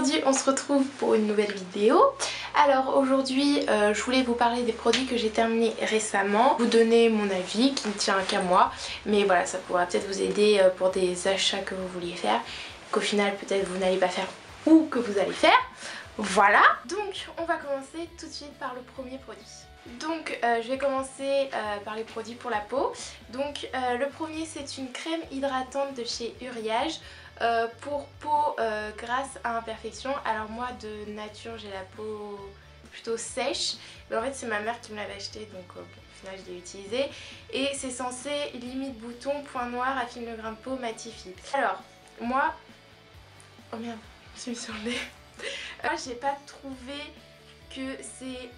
Aujourd'hui on se retrouve pour une nouvelle vidéo. Alors aujourd'hui je voulais vous parler des produits que j'ai terminés récemment, vous donner mon avis qui ne tient qu'à moi, mais voilà, ça pourra peut-être vous aider pour des achats que vous vouliez faire, qu'au final peut-être vous n'allez pas faire ou que vous allez faire. Voilà, donc on va commencer tout de suite par le premier produit. Donc je vais commencer par les produits pour la peau. Donc le premier, c'est une crème hydratante de chez Uriage pour peau grasse à imperfection. Alors moi de nature j'ai la peau plutôt sèche, mais en fait c'est ma mère qui me l'avait acheté, donc bon, au final je l'ai utilisé. Et c'est censé limite boutons, point noir, affine le grain de peau, matifie. Alors moi, oh merde, je suis mis sur le nez. Moi j'ai pas trouvé que c'est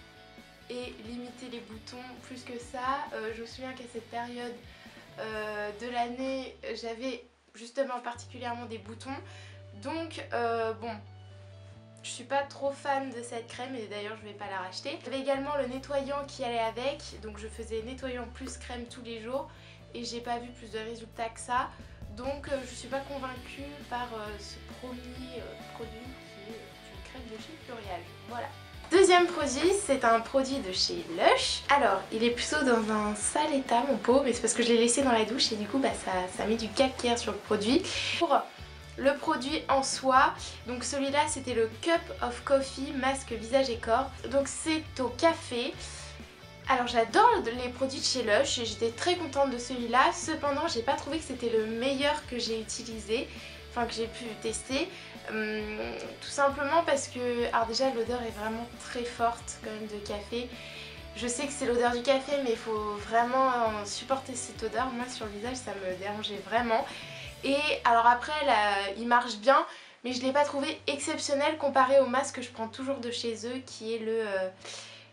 et limiter les boutons plus que ça. Je me souviens qu'à cette période de l'année j'avais justement particulièrement des boutons, donc bon, je suis pas trop fan de cette crème et d'ailleurs je vais pas la racheter. J'avais également le nettoyant qui allait avec, donc je faisais nettoyant plus crème tous les jours et j'ai pas vu plus de résultats que ça, donc je suis pas convaincue par ce premier produit qui est une crème de chez Uriage. Voilà. Deuxième produit, c'est un produit de chez Lush. Alors, il est plutôt dans un sale état mon pot, mais c'est parce que je l'ai laissé dans la douche et du coup bah, ça met du calcaire sur le produit. Pour le produit en soi, donc celui-là c'était le Cup of Coffee masque visage et corps. Donc c'est au café. Alors j'adore les produits de chez Lush et j'étais très contente de celui-là. Cependant, j'ai pas trouvé que c'était le meilleur que j'ai utilisé, enfin que j'ai pu tester. Tout simplement parce que, alors déjà l'odeur est vraiment très forte quand même de café. Je sais que c'est l'odeur du café, mais il faut vraiment supporter cette odeur. Moi sur le visage ça me dérangeait vraiment. Et alors après là, il marche bien, mais je l'ai pas trouvé exceptionnel comparé au masque que je prends toujours de chez eux, qui est le...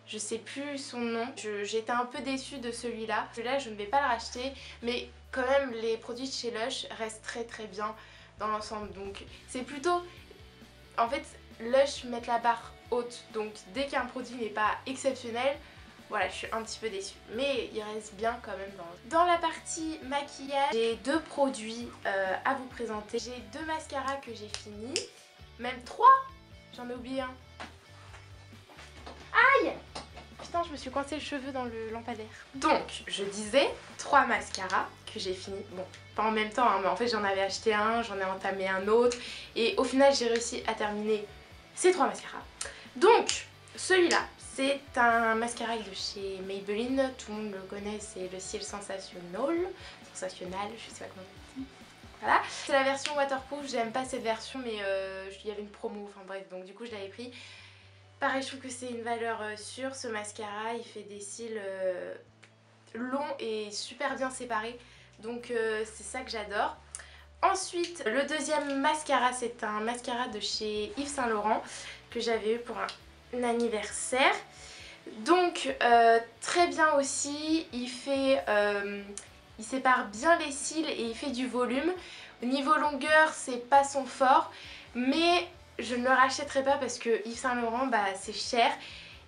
je sais plus son nom. J'étais un peu déçue de celui-là. Celui-là je ne vais pas le racheter, mais quand même les produits de chez Lush restent très bien dans l'ensemble. Donc c'est plutôt... En fait Lush met la barre haute, donc dès qu'un produit n'est pas exceptionnel, voilà, je suis un petit peu déçue. Mais il reste bien quand même dans la partie maquillage. J'ai deux produits à vous présenter. J'ai deux mascaras que j'ai fini. Même trois. J'en ai oublié un. Aïe! Putain, je me suis coincé le cheveu dans le lampadaire. Donc, je disais, 3 mascaras que j'ai fini. Bon, pas en même temps, hein, mais en fait j'en avais acheté un, j'en ai entamé un autre. Et au final, j'ai réussi à terminer ces 3 mascaras. Donc, celui-là, c'est un mascara de chez Maybelline. Tout le monde le connaît, c'est le Ciel Sensationnel. Sensationnel, je sais pas comment on dit. Voilà. C'est la version waterproof, j'aime pas cette version, mais il y avait une promo, enfin bref, donc du coup je l'avais pris. Pareil, je trouve que c'est une valeur sûre, ce mascara, il fait des cils longs et super bien séparés, donc c'est ça que j'adore. Ensuite, le deuxième mascara, c'est un mascara de chez Yves Saint Laurent que j'avais eu pour un anniversaire. Donc très bien aussi, il sépare bien les cils et il fait du volume. Au niveau longueur, c'est pas son fort, mais je ne le rachèterai pas parce que Yves Saint Laurent, bah, c'est cher.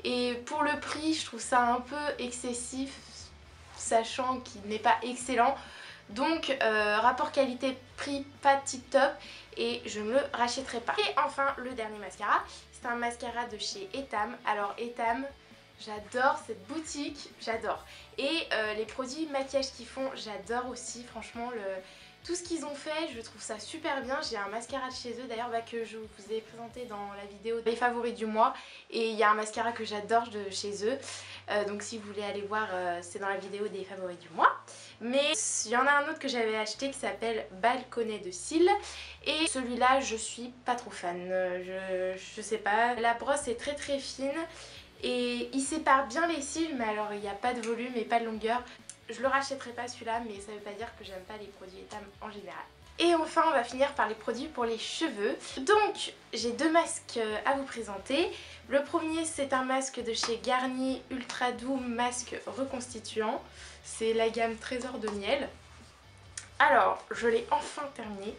Et pour le prix, je trouve ça un peu excessif, sachant qu'il n'est pas excellent. Donc rapport qualité-prix, pas tip top, et je ne le rachèterai pas. Et enfin, le dernier mascara, c'est un mascara de chez Etam. Alors Etam, j'adore cette boutique, j'adore. Et les produits maquillage qu'ils font, j'adore aussi, franchement, tout ce qu'ils ont fait, je trouve ça super bien. J'ai un mascara de chez eux d'ailleurs que je vous ai présenté dans la vidéo des favoris du mois. Et il y a un mascara que j'adore de chez eux. Donc si vous voulez aller voir, c'est dans la vidéo des favoris du mois. Mais il y en a un autre que j'avais acheté qui s'appelle Balconnet de cils. Et celui-là, je suis pas trop fan. Je sais pas. La brosse est très fine. Et il sépare bien les cils, mais alors il n'y a pas de volume et pas de longueur. Je le rachèterai pas celui-là, mais ça veut pas dire que j'aime pas les produits Etam en général. Et enfin, on va finir par les produits pour les cheveux. Donc, j'ai deux masques à vous présenter. Le premier, c'est un masque de chez Garnier Ultra Doux Masque Reconstituant. C'est la gamme Trésor de Miel. Alors, je l'ai enfin terminé.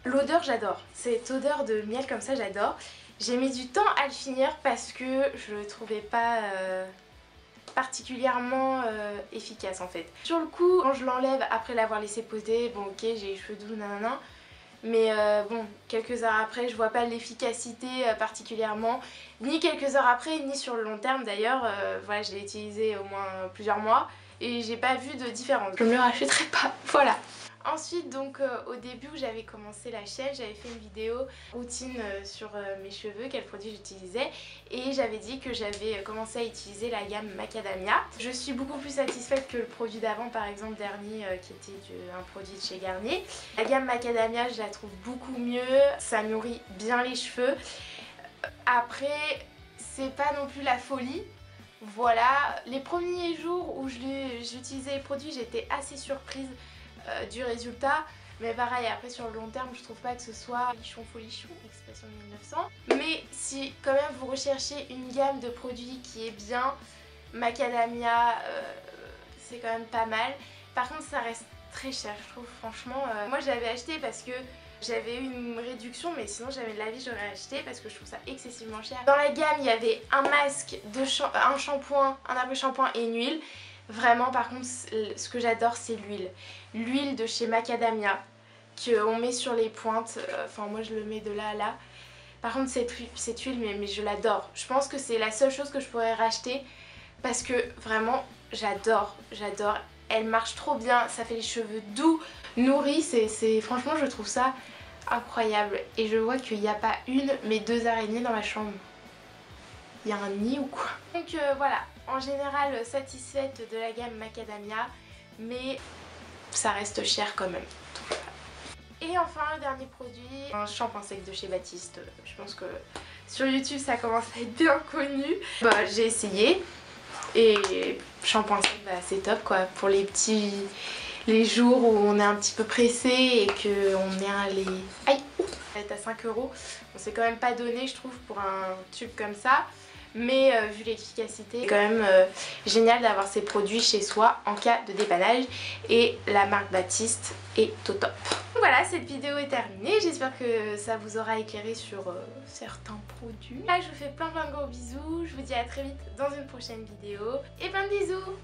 L'odeur, j'adore. Cette odeur de miel comme ça, j'adore. J'ai mis du temps à le finir parce que je le trouvais pas particulièrement efficace en fait. Sur le coup, quand je l'enlève après l'avoir laissé poser, bon ok, j'ai les cheveux doux, nanana, Mais bon, quelques heures après, je vois pas l'efficacité particulièrement, ni quelques heures après, ni sur le long terme d'ailleurs. Voilà, je l'ai utilisé au moins plusieurs mois et j'ai pas vu de différence. Je me le rachèterai pas, voilà. Ensuite donc au début où j'avais commencé la chaîne, j'avais fait une vidéo routine sur mes cheveux, quels produits j'utilisais, et j'avais dit que j'avais commencé à utiliser la gamme Macadamia. Je suis beaucoup plus satisfaite que le produit d'avant, par exemple dernier qui était un produit de chez Garnier. La gamme Macadamia, je la trouve beaucoup mieux, ça nourrit bien les cheveux. Après c'est pas non plus la folie. Voilà, les premiers jours où j'utilisais les produits, j'étais assez surprise du résultat, mais pareil après sur le long terme je trouve pas que ce soit folichon, expression de 1900. Mais si quand même vous recherchez une gamme de produits qui est bien, Macadamia c'est quand même pas mal. Par contre ça reste très cher je trouve, franchement. Moi je l'avais acheté parce que j'avais eu une réduction, mais sinon jamais de la vie j'aurais acheté parce que je trouve ça excessivement cher. Dans la gamme il y avait un masque, un shampoing, un après-shampoing et une huile. Vraiment par contre ce que j'adore c'est l'huile. L'huile de chez Macadamia qu'on met sur les pointes, enfin moi je le mets de là à là. Par contre cette huile mais je l'adore. Je pense que c'est la seule chose que je pourrais racheter parce que vraiment j'adore. Elle marche trop bien, ça fait les cheveux doux, nourris, franchement je trouve ça incroyable. Et je vois qu'il n'y a pas une mais 2 araignées dans ma chambre. Il y a un nid ou quoi? Donc voilà, en général satisfaite de la gamme Macadamia, mais ça reste cher quand même. Et enfin le dernier produit, un shampoing sec de chez Baptiste. Je pense que sur YouTube ça commence à être bien connu. Bah j'ai essayé et shampoing sec bah, c'est top quoi pour les jours où on est un petit peu pressé et qu'on est les... Aïe, elle est à 5 €. On s'est quand même pas donné je trouve pour un tube comme ça. Mais vu l'efficacité, c'est quand même génial d'avoir ces produits chez soi en cas de dépannage. Et la marque Baptiste est au top. Voilà, cette vidéo est terminée. J'espère que ça vous aura éclairé sur certains produits. Là, je vous fais plein de gros bisous. Je vous dis à très vite dans une prochaine vidéo. Et plein de bisous!